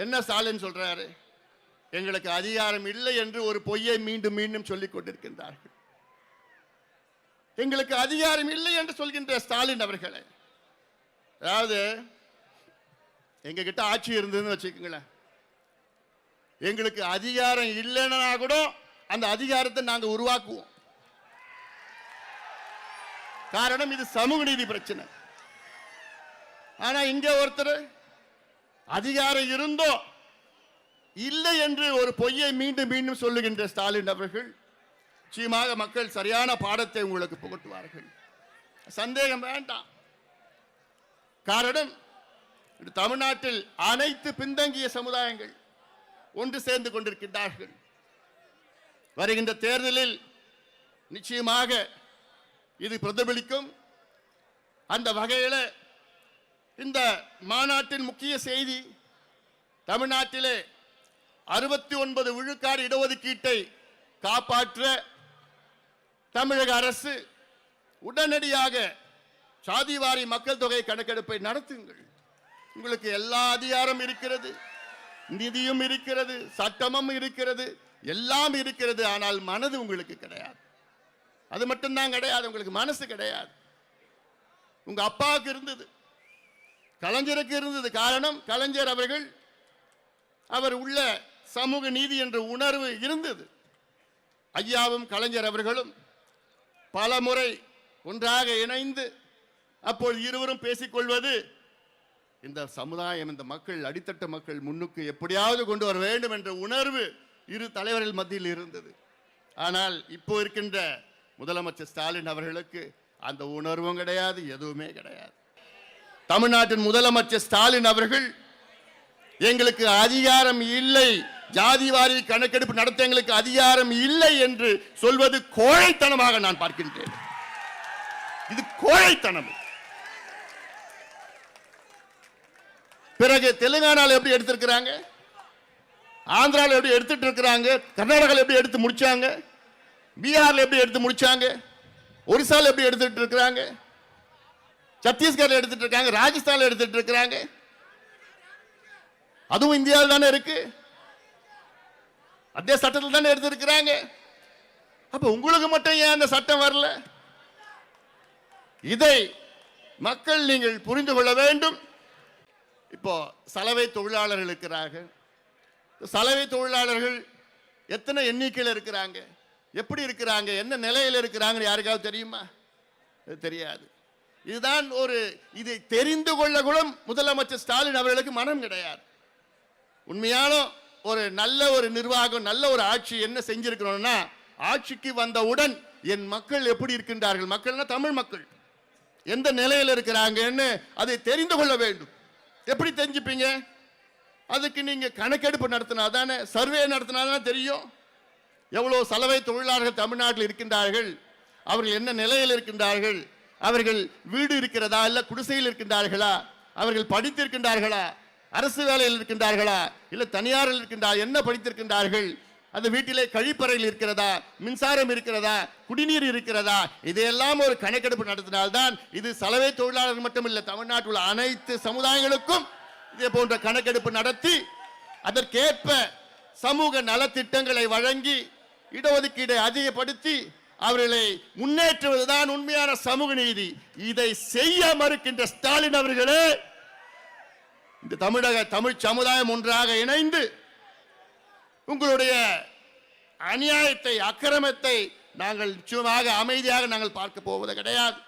என்ன ஸ்டாலின் சொல்றாரு? எங்களுக்கு அதிகாரம் இல்லை என்று ஒரு பொய்யை மீண்டும் மீண்டும் சொல்லிக் கொண்டிருக்கின்றார்கள். எங்களுக்கு அதிகாரம் இல்லை என்று சொல்கின்ற ஸ்டாலின் அவர்களே, அதாவது எங்க கிட்ட ஆட்சி இருந்ததுன்னு வச்சுக்கோங்களேன், எங்களுக்கு அதிகாரம் இல்லைன்னா கூட அந்த அதிகாரத்தை நாங்க உருவாக்குவோம். காரணம் இது சமூக நீதி பிரச்சனை. ஆனா இங்க ஒருத்தர் அதிகாரம் இருந்தோ இல்லை என்று ஒரு பொய்யை மீண்டும் மீண்டும் சொல்லுகின்ற ஸ்டாலின் அவர்கள் நிச்சயமாக மக்கள் சரியான பாடத்தை உங்களுக்கு புகட்டுவார்கள், சந்தேகம் வேண்டாம். காரணம் தமிழ்நாட்டில் அனைத்து பின்தங்கிய சமுதாயங்கள் ஒன்று சேர்ந்து கொண்டிருக்கின்றார்கள். வருகின்ற தேர்தலில் நிச்சயமாக இது பிரதிபலிக்கும். அந்த வகையில் இந்த மாநாட்டின் முக்கிய செய்தி, தமிழ்நாட்டிலே 69 விழுக்காடு இடஒதுக்கீட்டை காப்பாற்ற தமிழக அரசு உடனடியாக சாதிவாரி மக்கள் தொகை கணக்கெடுப்பை நடத்துங்கள். உங்களுக்கு எல்லா அதிகாரம் இருக்கிறது, நிதியும் இருக்கிறது, சட்டமும் இருக்கிறது, எல்லாம் இருக்கிறது. ஆனால் மனது உங்களுக்கு கிடையாது. அது மட்டும்தான் கிடையாது, உங்களுக்கு மனசு கிடையாது. உங்க அப்பாவுக்கு இருந்தது, கலைஞருக்கு இருந்தது. காரணம், கலைஞர் அவர்கள் அவர் உள்ள சமூக நீதி என்ற உணர்வு இருந்தது. ஐயாவும் கலைஞர் அவர்களும் பல முறை ஒன்றாக இணைந்து அப்போது இருவரும் பேசிக்கொள்வது, இந்த சமுதாயம், இந்த மக்கள், அடித்தட்ட மக்கள் முன்னுக்கு எப்படியாவது கொண்டு வர வேண்டும் என்ற உணர்வு இரு தலைவர்கள் மத்தியில் இருந்தது. ஆனால் இப்போ இருக்கின்ற முதலமைச்சர் ஸ்டாலின் அவர்களுக்கு அந்த உணர்வும் கிடையாது, எதுவுமே கிடையாது. தமிழ்நாட்டின் முதலமைச்சர் ஸ்டாலின் அவர்கள் எங்களுக்கு அதிகாரம் இல்லை, ஜாதிவாரி கணக்கெடுப்பு நடத்த எங்களுக்கு அதிகாரம் இல்லை என்று சொல்வது கோழைத்தனமாக நான் பார்க்கின்றேன். இது கோழைத்தனம். பிறகு தெலுங்கானாவில் எப்படி எடுத்திருக்கிறாங்க, ஆந்திராவில் எப்படி எடுத்துட்டு இருக்கிறாங்க, கர்நாடகாவில் எப்படி எடுத்து முடிச்சாங்க, பீகார்ல எப்படி எடுத்து முடிச்சாங்க, ஒரிசால எப்படி எடுத்துட்டு இருக்கிறாங்க, சத்தீஸ்கர்ல எடுத்துட்டு இருக்காங்க, ராஜஸ்தான்ல எடுத்துட்டு இருக்கிறாங்க. அதுவும் இந்தியாவில் தானே இருக்கு, அதே சட்டத்தில் தானே எடுத்திருக்கிறாங்க. அப்ப உங்களுக்கு மட்டும் ஏன் அந்த சட்டம் வரல? இதை மக்கள் நீங்கள் புரிந்து கொள்ள வேண்டும். இப்போ சலவை தொழிலாளர்கள் இருக்கிறார்கள். சலவை தொழிலாளர்கள் எத்தனை எண்ணிக்கையில் இருக்கிறாங்க, எப்படி இருக்கிறாங்க, என்ன நிலையில் இருக்கிறாங்க யாருக்காவது தெரியுமா? தெரியாது. இதுதான் இதை தெரிந்து கொள்ள கூட முதலமைச்சர் ஸ்டாலின் அவர்களுக்கு மனம் கிடையாது. உண்மையான நல்ல ஒரு நிர்வாகம், நல்ல ஒரு ஆட்சி என்ன செஞ்சிருக்கிறோம்னா, ஆட்சிக்கு வந்தவுடன் என் மக்கள் எப்படி இருக்கின்றார்கள், மக்கள்னா தமிழ் மக்கள் எந்த நிலையில் இருக்கிறாங்கன்னு அதை தெரிந்து கொள்ள வேண்டும். எப்படி தெரிஞ்சுப்பீங்க? அதுக்கு நீங்க கணக்கெடுப்பு நடத்தினாதானே, சர்வே நடத்தினாதானே தெரியும். எவ்வளவு சலவை தொழிலாளர்கள் தமிழ்நாட்டில் இருக்கின்றார்கள், அவர்கள் என்ன நிலையில் இருக்கின்றார்கள், அவர்கள் வீடு இருக்கிறதா, இல்ல குடிசையில் இருக்கின்றார்களா, அவர்கள் படித்திருக்கின்றார்களா, அரசு வேலையில் இருக்கின்றார்களா, இல்ல தனியாரில் இருக்கின்றார், என்ன படித்திருக்கின்றார்கள், அந்த வீட்டிலே கழிப்பறையில் இருக்கிறதா, மின்சாரம் இருக்கிறதா, குடிநீர் இருக்கிறதா, இதையெல்லாம் ஒரு கணக்கெடுப்பு நடத்தினால்தான் இது சலவை தொழிலாளர்கள் மட்டுமில்லை, தமிழ்நாட்டில் உள்ள அனைத்து சமுதாயங்களுக்கும் இதே போன்ற கணக்கெடுப்பு நடத்தி அதற்கேற்ப சமூக நலத்திட்டங்களை வழங்கி இடஒதுக்கீடை அதிகப்படுத்தி அவர்களை முன்னேற்றுவதுதான் உண்மையான சமூக நீதி. இதை செய்ய மறுக்கின்ற ஸ்டாலின் அவர்களே, இந்த தமிழ் சமுதாயம் ஒன்றாக இணைந்து உங்களுடைய அநியாயத்தை, அக்கிரமத்தை நாங்கள் நிச்சயமாக அமைதியாக நாங்கள் பார்க்க போவது கிடையாது.